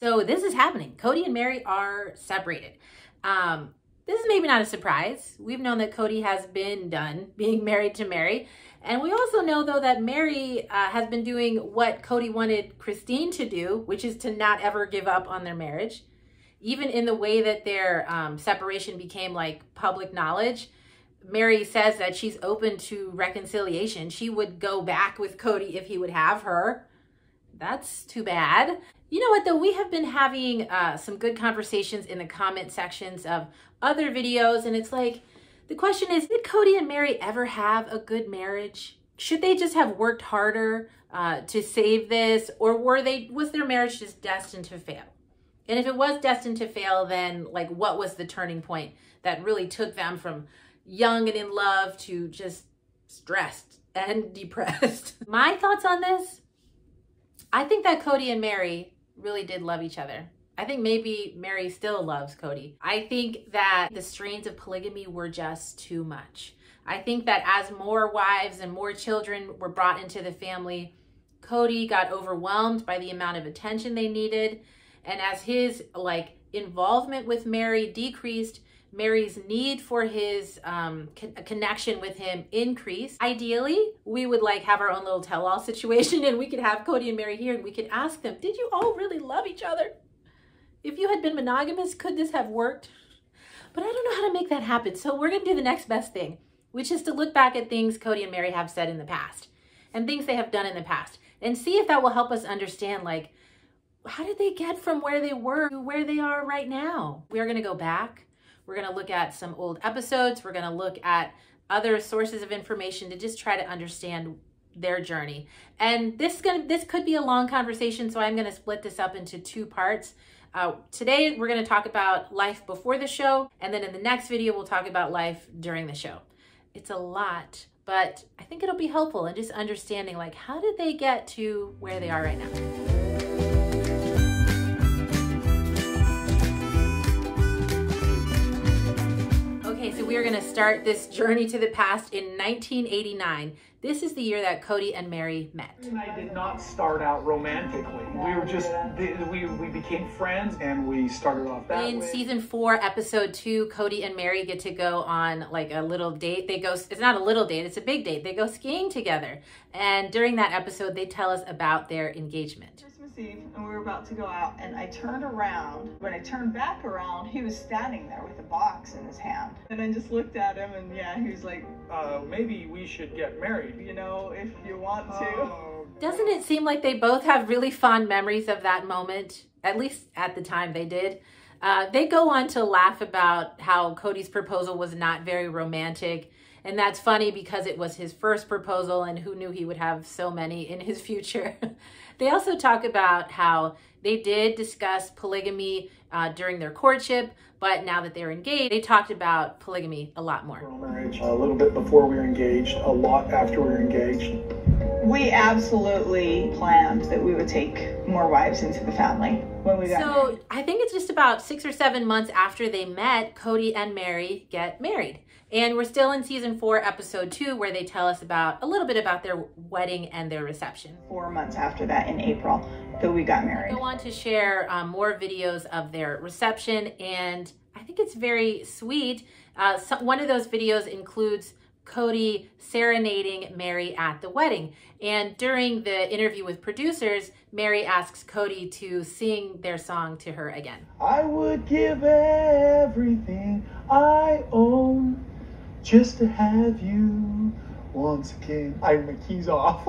So this is happening. Kody and Meri are separated. This is maybe not a surprise. We've known that Kody has been done being married to Meri. And we also know, though, that Meri has been doing what Kody wanted Christine to do, which is to not ever give up on their marriage. Even in the way that their separation became like public knowledge, Meri says that she's open to reconciliation. She would go back with Kody if he would have her. That's too bad. You know what, though? We have been having some good conversations in the comment sections of other videos, and it's like, the question is, did Kody and Meri ever have a good marriage? Should they just have worked harder to save this, or was their marriage just destined to fail? And if it was destined to fail, then like, what was the turning point that really took them from young and in love to just stressed and depressed? My thoughts on this, I think that Kody and Meri really did love each other. I think maybe Meri still loves Kody. I think that the strains of polygamy were just too much. I think that as more wives and more children were brought into the family, Kody got overwhelmed by the amount of attention they needed. And as his like involvement with Meri decreased, Meri's need for his connection with him increased. Ideally, we would like have our own little tell-all situation, and we could have Kody and Meri here, and we could ask them, did you all really love each other? If you had been monogamous, could this have worked? But I don't know how to make that happen. So we're going to do the next best thing, which is to look back at things Kody and Meri have said in the past and things they have done in the past, and see if that will help us understand, like, how did they get from where they were to where they are right now? We are going to go back. We're going to look at some old episodes. We're going to look at other sources of information to just try to understand their journey. And this could be a long conversation, so I'm going to split this up into two parts. Today, we're going to talk about life before the show, and then in the next video, we'll talk about life during the show. It's a lot, but I think it'll be helpful in just understanding, like, how did they get to where they are right now? Okay, so we are going to start this journey to the past in 1989. This is the year that Kody and Meri met. I did not start out romantically. We were just, we became friends, and we started off that way. In season 4, episode 2, Kody and Meri get to go on like a little date. They go, it's not a little date, it's a big date. They go skiing together. And during that episode, they tell us about their engagement. Eve, and we were about to go out, and I turned around. When I turned back around, he was standing there with a box in his hand, and I just looked at him, and yeah, he was like, maybe we should get married, you know, if you want to. Doesn't it seem like they both have really fond memories of that moment? At least at the time they did. They go on to laugh about how Kody's proposal was not very romantic. And that's funny because it was his first proposal, and who knew he would have so many in his future. They also talk about how they did discuss polygamy during their courtship, but now that they're engaged, they talked about polygamy a lot more. Marriage, a little bit before we were engaged, a lot after we were engaged. We absolutely planned that we would take more wives into the family when we got married. I think it's just about 6 or 7 months after they met, Kody and Meri get married. And we're still in season 4, episode 2, where they tell us about a little bit about their wedding and their reception. 4 months after that, in April, that we got married. I want to share more videos of their reception, and I think it's very sweet. One of those videos includes Kody serenading Meri at the wedding. And during the interview with producers, Meri asks Kody to sing their song to her again. I would give everything I own just to have you once again. My key's off.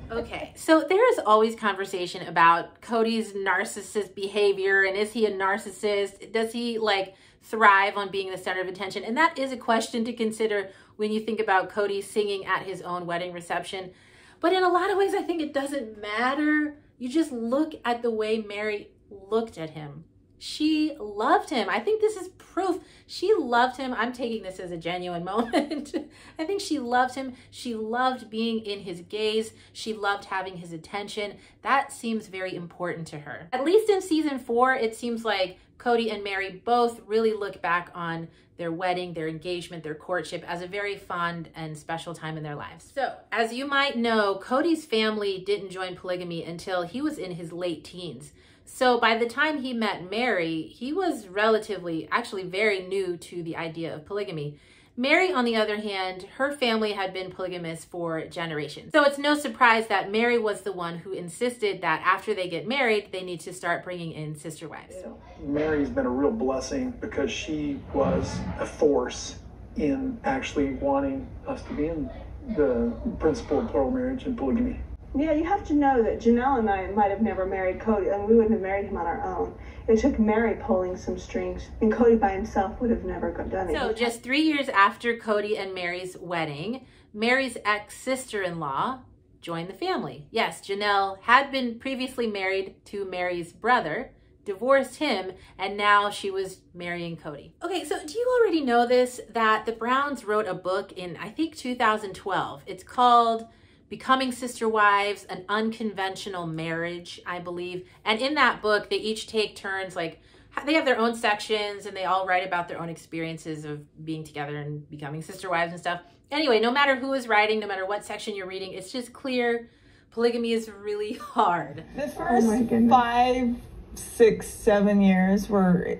Okay, so there is always conversation about Kody's narcissist behavior, and is he a narcissist? Does he like thrive on being the center of attention? And that is a question to consider when you think about Kody singing at his own wedding reception. But in a lot of ways, I think it doesn't matter. You just look at the way Meri looked at him. She loved him. I think this is proof. She loved him. I'm taking this as a genuine moment. I think she loved him. She loved being in his gaze. She loved having his attention. That seems very important to her. At least in season 4, it seems like Kody and Meri both really look back on their wedding, their engagement, their courtship as a very fond and special time in their lives. So, as you might know, Kody's family didn't join polygamy until he was in his late teens. So by the time he met Meri, he was relatively, actually very new to the idea of polygamy. Meri, on the other hand, her family had been polygamous for generations. So it's no surprise that Meri was the one who insisted that after they get married, they need to start bringing in sister wives. Meri's been a real blessing because she was a force in actually wanting us to be in the principle of plural marriage and polygamy. Yeah, you have to know that Janelle and I might have never married Kody, and we wouldn't have married him on our own. It took Meri pulling some strings, and Kody by himself would have never done it. So just 3 years after Kody and Meri's wedding, Meri's ex-sister-in-law joined the family. Yes, Janelle had been previously married to Meri's brother, divorced him, and now she was marrying Kody. Okay, so do you already know this, that the Browns wrote a book in, I think, 2012. It's called Becoming Sister Wives, An Unconventional Marriage, I believe. And in that book, they each take turns, like they have their own sections and they all write about their own experiences of being together and becoming sister wives and stuff. Anyway, no matter who is writing, no matter what section you're reading, it's just clear polygamy is really hard. The first 5, 6, 7 years were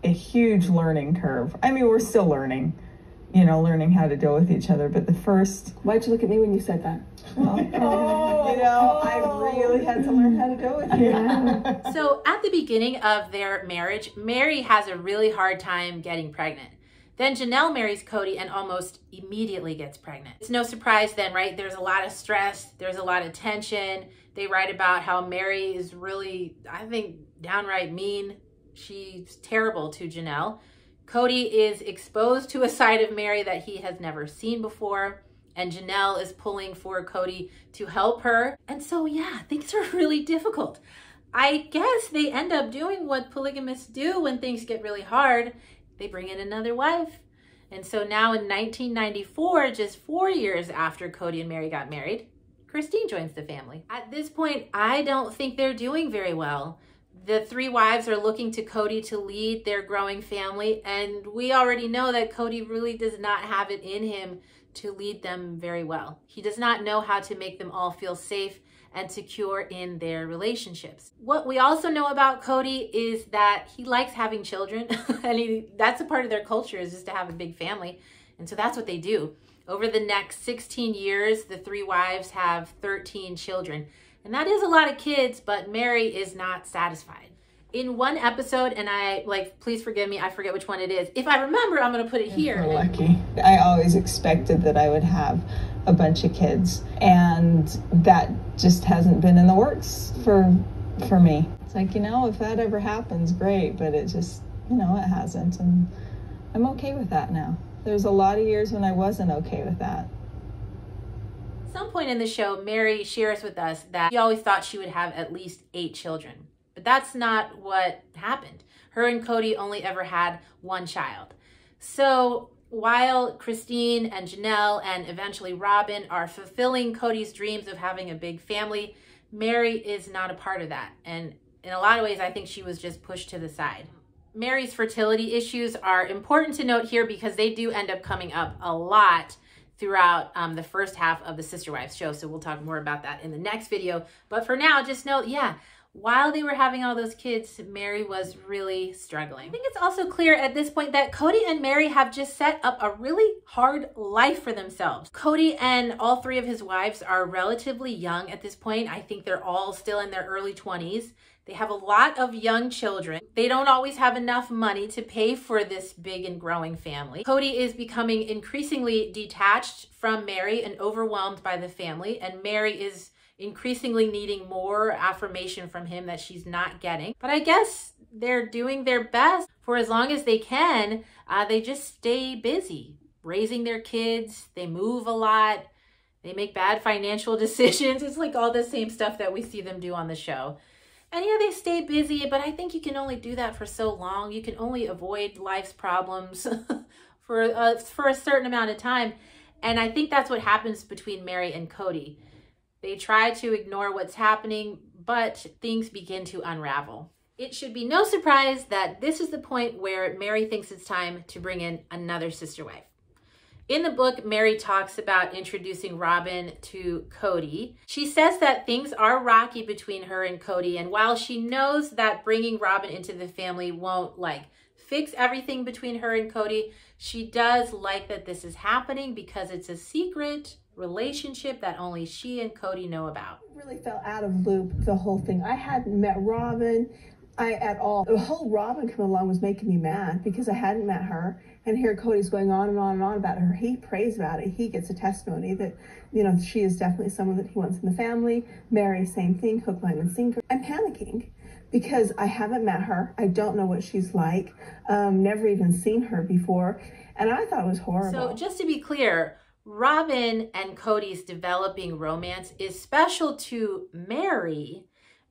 a huge learning curve. I mean, we're still learning, you know, learning how to deal with each other. But the first... Why'd you look at me when you said that? Well, you know, I really had to learn how to deal with you. Yeah. So at the beginning of their marriage, Meri has a really hard time getting pregnant. Then Janelle marries Kody and almost immediately gets pregnant. It's no surprise then, right? There's a lot of stress. There's a lot of tension. They write about how Meri is really, I think, downright mean. She's terrible to Janelle. Kody is exposed to a side of Meri that he has never seen before. And Janelle is pulling for Kody to help her. And so, yeah, things are really difficult. I guess they end up doing what polygamists do when things get really hard. They bring in another wife. And so now in 1994, just 4 years after Kody and Meri got married, Christine joins the family. At this point, I don't think they're doing very well. The 3 wives are looking to Kody to lead their growing family. And we already know that Kody really does not have it in him to lead them very well. He does not know how to make them all feel safe and secure in their relationships. What we also know about Kody is that he likes having children, and that's a part of their culture, is just to have a big family. And so that's what they do. Over the next 16 years, the 3 wives have 13 children. And that is a lot of kids, but Meri is not satisfied. In one episode, and please forgive me, I forget which one it is. If I remember, I'm gonna put it here. We're lucky. I always expected that I would have a bunch of kids, and that just hasn't been in the works for me. It's like, you know, if that ever happens, great, but it just, you know, it hasn't, and I'm okay with that now. There's a lot of years when I wasn't okay with that. At some point in the show, Meri shares with us that she always thought she would have at least 8 children. But that's not what happened. Her and Kody only ever had 1 child. So while Christine and Janelle and eventually Robin are fulfilling Kody's dreams of having a big family, Meri is not a part of that. And in a lot of ways, I think she was just pushed to the side. Meri's fertility issues are important to note here because they do end up coming up a lot throughout the first half of the Sister Wives show. So we'll talk more about that in the next video. But for now, just note, yeah, while they were having all those kids, Meri was really struggling. I think it's also clear at this point that Kody and Meri have just set up a really hard life for themselves. Kody and all 3 of his wives are relatively young at this point. I think they're all still in their early 20s. They have a lot of young children. They don't always have enough money to pay for this big and growing family. Kody is becoming increasingly detached from Meri and overwhelmed by the family, and Meri is increasingly needing more affirmation from him that she's not getting. But I guess they're doing their best for as long as they can. They just stay busy raising their kids. They move a lot. They make bad financial decisions. It's like all the same stuff that we see them do on the show. And yeah, they stay busy, but I think you can only do that for so long. You can only avoid life's problems for a certain amount of time. And I think that's what happens between Meri and Kody. They try to ignore what's happening, but things begin to unravel. It should be no surprise that this is the point where Meri thinks it's time to bring in another sister wife. In the book, Meri talks about introducing Robin to Kody. She says that things are rocky between her and Kody, and while she knows that bringing Robin into the family won't fix everything between her and Kody, she does like that this is happening because it's a secret relationship that only she and Kody know about. I really felt out of loop, the whole thing. I hadn't met Robin at all. The whole Robin coming along was making me mad because I hadn't met her. And here Cody's going on and on and on about her. He prays about it. He gets a testimony that, she is definitely someone that he wants in the family. Meri, same thing, hook, line, and sinker. I'm panicking because I haven't met her. I don't know what she's like. Never even seen her before. And I thought it was horrible. So just to be clear, Robin and Kody's developing romance is special to Meri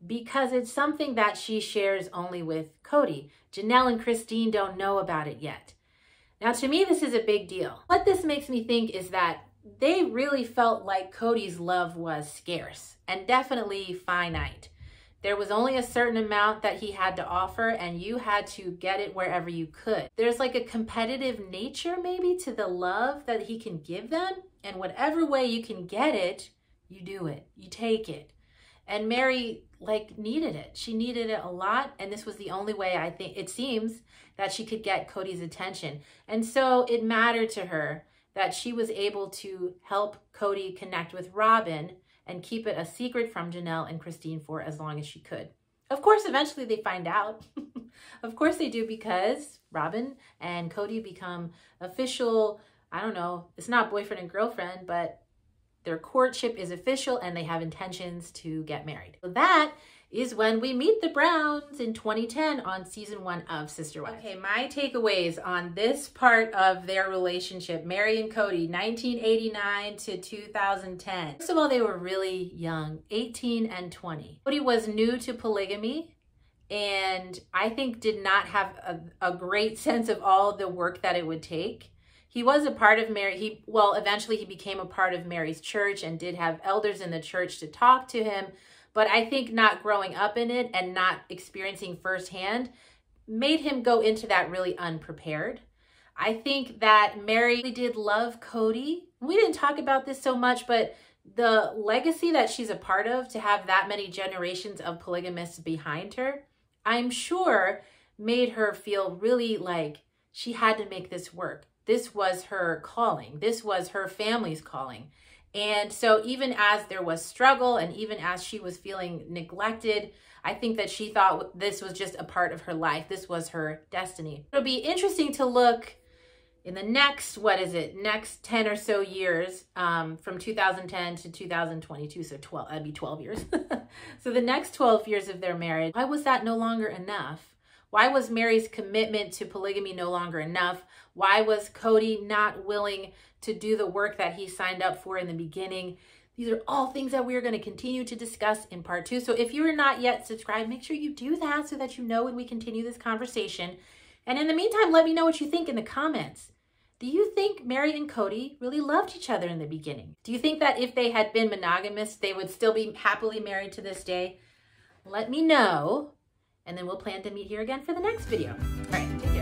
because it's something that she shares only with Kody. Janelle and Christine don't know about it yet. Now, to me, this is a big deal. What this makes me think is that they really felt like Kody's love was scarce and definitely finite. There was only a certain amount that he had to offer, and you had to get it wherever you could. There's a competitive nature maybe to the love that he can give them, and whatever way you can get it, you do it, you take it. And Meri needed it. She needed it a lot, and this was the only way, I think, it seems, that she could get Kody's attention. And so it mattered to her that she was able to help Kody connect with Robin and keep it a secret from Janelle and Christine for as long as she could. Of course, eventually they find out. Of course they do, because Robin and Kody become official, I don't know, it's not boyfriend and girlfriend, but their courtship is official and they have intentions to get married. So that is when we meet the Browns in 2010 on season 1 of Sister Wives. Okay, my takeaways on this part of their relationship, Meri and Kody, 1989 to 2010. First of all, they were really young, 18 and 20. Kody was new to polygamy and I think did not have a great sense of all the work that it would take. He was a part of Meri, eventually he became a part of Meri's church and did have elders in the church to talk to him. But I think not growing up in it and not experiencing firsthand made him go into that really unprepared. I think that Meri did love Kody. We didn't talk about this so much, but the legacy that she's a part of, to have that many generations of polygamists behind her, I'm sure made her feel really like she had to make this work. This was her calling. This was her family's calling. And so even as there was struggle and even as she was feeling neglected, I think that she thought this was just a part of her life. This was her destiny. It'll be interesting to look in the next, next 10 or so years, from 2010 to 2022, so that'd be 12 years. So the next 12 years of their marriage, why was that no longer enough? Why was Meri's commitment to polygamy no longer enough? Why was Kody not willing to do the work that he signed up for in the beginning? These are all things that we're going to continue to discuss in part 2. So if you are not yet subscribed, make sure you do that so that you know when we continue this conversation. And in the meantime, let me know what you think in the comments. Do you think Meri and Kody really loved each other in the beginning? Do you think that if they had been monogamous, they would still be happily married to this day? Let me know, and then we'll plan to meet here again for the next video. All right, take care.